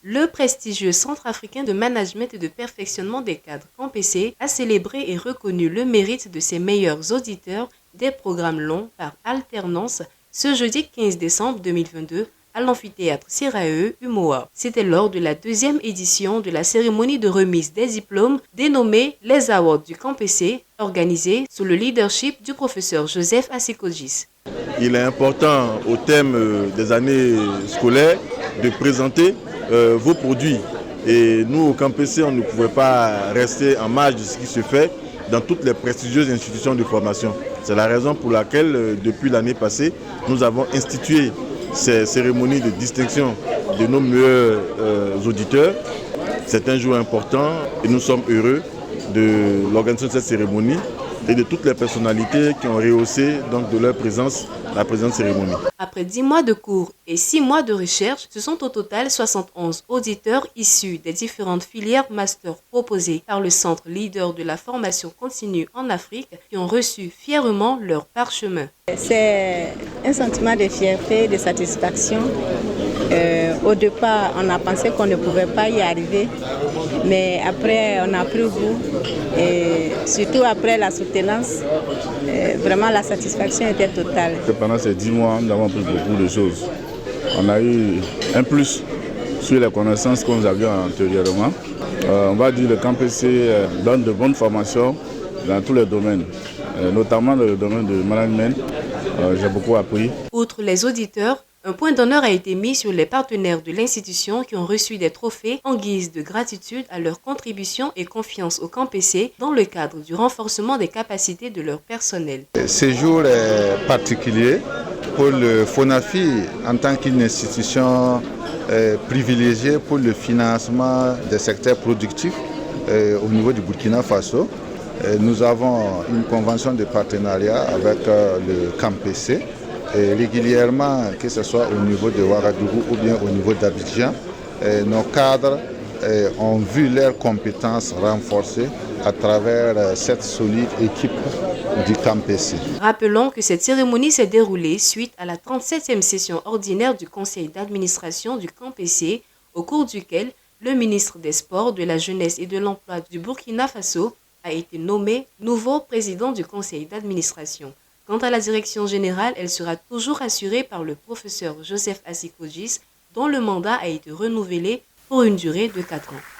Le prestigieux Centre africain de management et de perfectionnement des cadres CAMPESE a célébré et reconnu le mérite de ses meilleurs auditeurs des programmes longs par alternance ce jeudi 15 décembre 2022 à l'amphithéâtre Sirae Umoa. C'était lors de la deuxième édition de la cérémonie de remise des diplômes dénommée les Awards du CAMPESE, organisée sous le leadership du professeur Joseph Asikodzis. Il est important au thème des années scolaires de présenter vos produits. Et nous, au CAMPESE, on ne pouvait pas rester en marge de ce qui se fait dans toutes les prestigieuses institutions de formation. C'est la raison pour laquelle, depuis l'année passée, nous avons institué ces cérémonies de distinction de nos meilleurs auditeurs. C'est un jour important et nous sommes heureux de l'organisation de cette cérémonie et de toutes les personnalités qui ont rehaussé donc, de leur présence la présente cérémonie. Après 10 mois de cours et 6 mois de recherche, ce sont au total 71 auditeurs issus des différentes filières master proposées par le Centre leader de la formation continue en Afrique qui ont reçu fièrement leur parchemin. C'est un sentiment de fierté, de satisfaction. Au départ, on a pensé qu'on ne pouvait pas y arriver, mais après, on a pris goût. Et surtout après la soutenance, vraiment la satisfaction était totale. Pendant ces 10 mois, nous avons appris beaucoup de choses. On a eu un plus sur les connaissances que nous avions antérieurement. On va dire que le CAMPESE donne de bonnes formations dans tous les domaines, notamment dans le domaine du management. J'ai beaucoup appris. Outre les auditeurs, un point d'honneur a été mis sur les partenaires de l'institution qui ont reçu des trophées en guise de gratitude à leur contribution et confiance au CAMPESE dans le cadre du renforcement des capacités de leur personnel. Ce jour est particulier pour le FONAFI en tant qu'une institution privilégiée pour le financement des secteurs productifs au niveau du Burkina Faso. Nous avons une convention de partenariat avec le CAMPESE. Et régulièrement, que ce soit au niveau de Ouagadougou ou bien au niveau d'Abidjan, nos cadres ont vu leurs compétences renforcées à travers cette solide équipe du CAMPESE. Rappelons que cette cérémonie s'est déroulée suite à la 37e session ordinaire du conseil d'administration du CAMPESE, au cours duquel le ministre des Sports, de la Jeunesse et de l'Emploi du Burkina Faso a été nommé nouveau président du conseil d'administration. Quant à la direction générale, elle sera toujours assurée par le professeur Joseph Asikodzis, dont le mandat a été renouvelé pour une durée de 4 ans.